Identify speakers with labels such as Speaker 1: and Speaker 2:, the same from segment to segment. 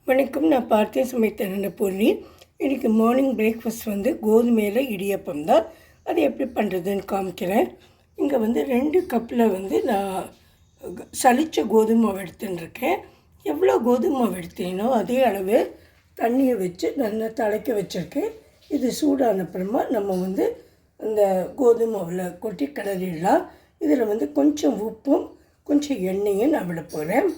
Speaker 1: வணக்கம். நான் பார்த்தே சமைத்தேன் பூர்ணி. இன்றைக்கி மார்னிங் பிரேக்ஃபாஸ்ட் வந்து கோதுமையில் இடியப்பம் தான். அது எப்படி பண்ணுறதுன்னு காமிக்கிறேன். இங்கே வந்து 2 கப்பில் வந்து நான் சலித்த கோதுமை மாவு எடுத்துட்டுருக்கேன். எவ்வளோ கோதுமை மாவு எடுத்தீனோ அதே அளவு தண்ணியை வச்சு நல்லா திளைக்க வச்சுருக்கேன். இது சூடான அப்புறமா நம்ம வந்து அந்த கோதுமை மாவில் கொட்டி கிளறிடலாம். இதில் வந்து கொஞ்சம் உப்பும் கொஞ்சம் எண்ணெயும் நான் விட போகிறேன்.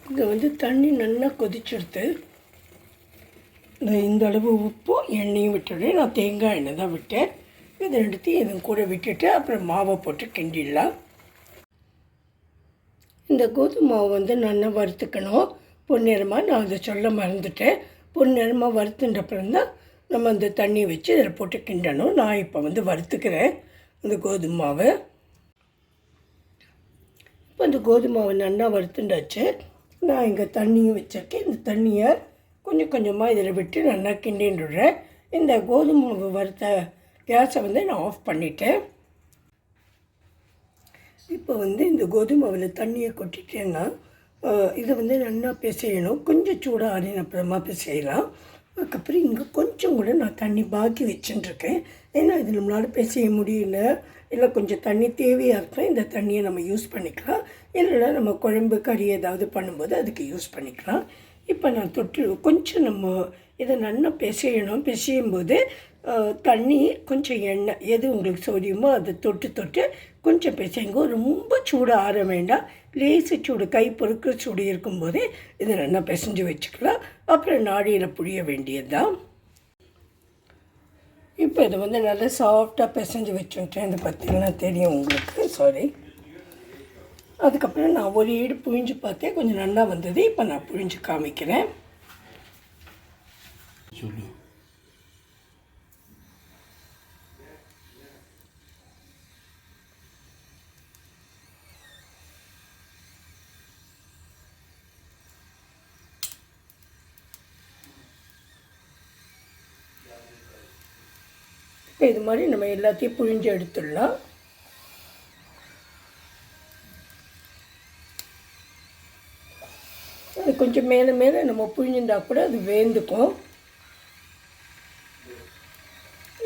Speaker 1: இங்கே வந்து தண்ணி நல்லா கொதிச்செடுத்து இந்த அளவு உப்பும் எண்ணெயும் விட்டுடுறேன். நான் தேங்காய் எண்ணெய் தான் விட்டேன். இது ரெண்டுத்தையும் இதன் கூட விட்டுட்டு அப்புறம் மாவை போட்டு கிண்டிடலாம். இந்த கோதுமை மாவு வந்து நல்லா வறுத்துக்கணும் பொன்னிறமாக. நான் அதை சொல்ல மறந்துட்டேன். பொன்னிறமாக வறுத்துன்ற அப்புறம் தான் நம்ம அந்த தண்ணியை வச்சு இதில் போட்டு கிண்டணும். நான் இப்போ வந்து வறுத்துக்கிறேன் இந்த கோதுமை மாவை. இப்போ இந்த கோதுமை மாவை நல்லா வறுத்துண்டாச்சு. நான் இங்கே தண்ணியும் வச்சுருக்கேன். இந்த தண்ணியை கொஞ்சம் கொஞ்சமாக இதில் விட்டு நல்லா கிண்டின்னுடுறேன். இந்த கோதுமை மாவு வறுத்த கேஸை வந்து நான் ஆஃப் பண்ணிட்டேன். இப்போ வந்து இந்த கோதுமை மாவில் தண்ணியை கொட்டிட்டேன்னா இதை வந்து நல்லா பிசையணும். கொஞ்சம் சூடாக ஆறின அப்புறமா பிசையலாம். அதுக்கப்புறம் இங்கே கொஞ்சம் கூட நான் தண்ணி பாக்கி வச்சுட்டுருக்கேன். ஏன்னா இது நம்மளால் பிசைய முடியல, இல்லை கொஞ்சம் தண்ணி தேவையாக இருக்கும். இந்த தண்ணியை நம்ம யூஸ் பண்ணிக்கலாம். இல்லைன்னா நம்ம குழம்பு கறி ஏதாவது பண்ணும்போது அதுக்கு யூஸ் பண்ணிக்கலாம். இப்போ நான் தொட்டு கொஞ்சம் நம்ம இதை நல்லா பிசையும் போது தண்ணி கொஞ்சம் எண்ணெய் எது உங்களுக்கு சோதியுமோ அதை தொட்டு கொஞ்சம் பிசைங்க. ரொம்ப சூடு ஆற வேண்டாம். லேசு சூடு, கை பொறுக்கிற சூடு இருக்கும்போதே இதை நல்லா பிசைஞ்சு வச்சுக்கலாம். அப்புறம் நாடியில் புழிய வேண்டியது தான். இப்போ இதை வந்து நல்லா சாஃப்டாக பிசைஞ்சு வச்சுட்டேன். இது பார்த்திங்கன்னா தெரியும் உங்களுக்கு. சாரி. அதுக்கப்புறம் நான் ஒரு ஈடு புழிஞ்சு பார்த்தேன், கொஞ்சம் நல்லா வந்தது. இப்போ நான் புழிஞ்சு காமிக்கிறேன். இப்போ இது மாதிரி நம்ம எல்லாத்தையும் புழிஞ்சு எடுத்துடலாம். அது கொஞ்சம் மேலே நம்ம புழிஞ்சிருந்தா கூட அது வேந்துக்கும்.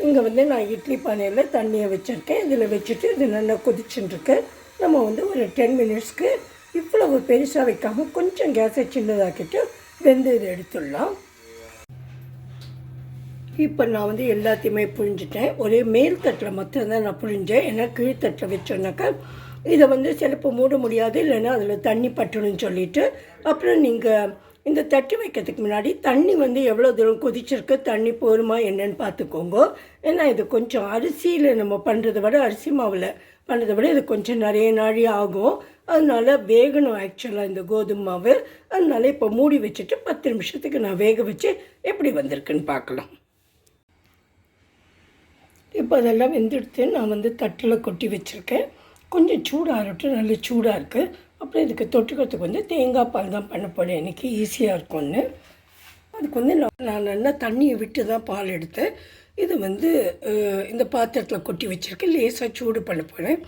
Speaker 1: இங்கே வந்து நான் இட்லி பானையில் தண்ணியை வச்சுருக்கேன். இதில் வச்சுட்டு இது நல்லா கொதிச்சுட்டுருக்கேன். நம்ம வந்து ஒரு 10 மினிட்ஸ்க்கு இவ்வளவு பெருசாக வைக்காமல் கொஞ்சம் கேஸை சின்னதாக்கிட்டு வெந்து இதை எடுத்துடலாம். இப்போ நான் வந்து எல்லாத்தையுமே புழிஞ்சிட்டேன். ஒரே மேல் தட்டில் மட்டும்தான் நான் புழிஞ்சேன். ஏன்னா கீழ்த்தட்டில் வச்சோன்னாக்கா இதை வந்து சிலப்போ மூட முடியாது, இல்லைன்னா அதில் தண்ணி பட்டணும்னு சொல்லிவிட்டு அப்புறம் நீங்கள் இந்த தட்டு வைக்கிறதுக்கு முன்னாடி தண்ணி வந்து எவ்வளோ தூரம் கொதிச்சிருக்கு, தண்ணி போருமா என்னன்னு பார்த்துக்கோங்க. ஏன்னா இது கொஞ்சம் அரிசியில் நம்ம பண்ணுறதை விட, அரிசி மாவில் பண்ணுறதை விட இது கொஞ்சம் நிறைய நாழி ஆகும். அதனால் வேகணும் ஆக்சுவலாக இந்த கோதுமை மாவு. அதனால் இப்போ மூடி வச்சுட்டு 10 நிமிஷத்துக்கு நான் வேக வச்சு எப்படி வந்திருக்குன்னு பார்க்கலாம். இப்போ அதெல்லாம் வெந்துடுத்து நான் வந்து தட்டில் கொட்டி வச்சுருக்கேன். கொஞ்சம் சூடாகட்டும். நல்ல சூடாக இருக்குது. அப்புறம் இதுக்கு தொட்டுக்கிறதுக்கு வந்து தேங்காய் பால் தான் பண்ண போகிறேன். எனக்கு ஈஸியாக இருக்கும்னு. அதுக்கு வந்து நான் நல்லா தண்ணியை விட்டு தான் பால் எடுத்தேன். இது வந்து இந்த பாத்திரத்தில் கொட்டி வச்சுருக்கேன். லேசாக சூடு பண்ண போகிறேன்.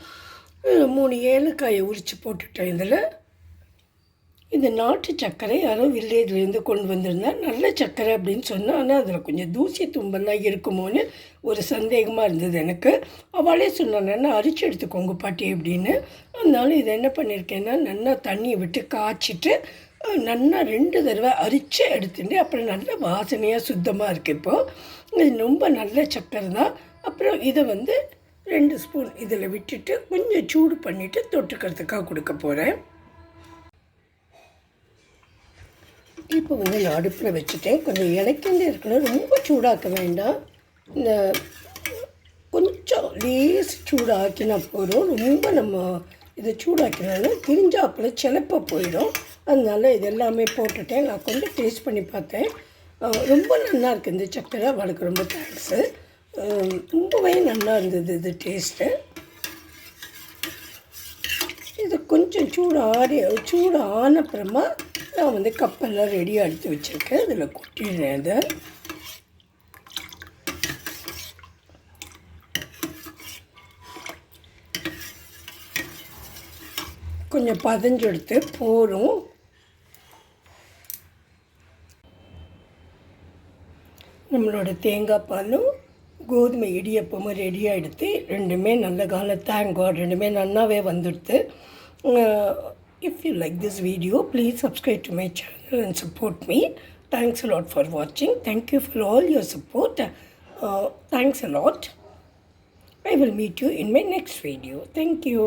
Speaker 1: 3 ஏலக்காயை உரித்து போட்டுட்டேன். இதில் இந்த நாட்டு சர்க்கரை யாரோ வில்லேஜ்லேருந்து கொண்டு வந்திருந்தேன். நல்ல சர்க்கரை அப்படின்னு சொன்னால், ஆனால் அதில் கொஞ்சம் தூசி தும்பெல்லாம் இருக்குமோன்னு ஒரு சந்தேகமாக இருந்தது எனக்கு. அவளே சொன்னான்னா அரிச்சு எடுத்துக்கோங்க பாட்டி அப்படின்னு. அதனால இதை என்ன பண்ணியிருக்கேன்னா நல்லா தண்ணியை விட்டு காய்ச்சிட்டு நல்லா 2 தடவை அரிச்சு எடுத்துட்டு அப்புறம் நல்ல வாசனையாக சுத்தமாக இருக்குது. இப்போது இது ரொம்ப நல்ல சர்க்கரை தான். அப்புறம் இதை வந்து 2 ஸ்பூன் இதில் விட்டுட்டு கொஞ்சம் சூடு பண்ணிவிட்டு தொட்டுக்கிறதுக்காக கொடுக்க போகிறேன். இப்போ வந்து நான் அடுப்பில் வச்சுட்டேன். கொஞ்சம் இலக்கிண்டே இருக்கணும். ரொம்ப சூடாக்க வேண்டாம். இந்த கொஞ்சம் லேஸ் சூடாக்கினா போதும். ரொம்ப நம்ம இதை சூடாக்கினாலும் கிரிஞ்சாப்பில் சிலப்ப போயிடும். அதனால இது எல்லாமே போட்டுட்டேன். நான் கொஞ்சம் டேஸ்ட் பண்ணி பார்த்தேன். ரொம்ப நல்லா இருக்குது இந்த சக்கரை. அவளுக்கு ரொம்ப தேங்க்ஸு. ரொம்பவே நல்லா இருந்தது இது டேஸ்ட்டு. இது கொஞ்சம் சூடு ஆன அப்புறமா நான் வந்து கப்பெல்லாம் ரெடியாக எடுத்து வச்சுருக்கேன். இதில் கொட்டிடுறேன். இதை கொஞ்சம் பதஞ்செடுத்து போரும். நம்மளோட தேங்காய் பாலும் கோதுமை இடியப்பமும் ரெடி ஆகிடுத்து. ரெண்டுமே நல்ல காலம், தேங்க் காட், ரெண்டுமே நல்லாவே வந்துடுது. If you like this video, please subscribe to my channel and support me. Thanks a lot for watching. Thank you for all your support. Thanks a lot. I will meet you in my next video. Thank you.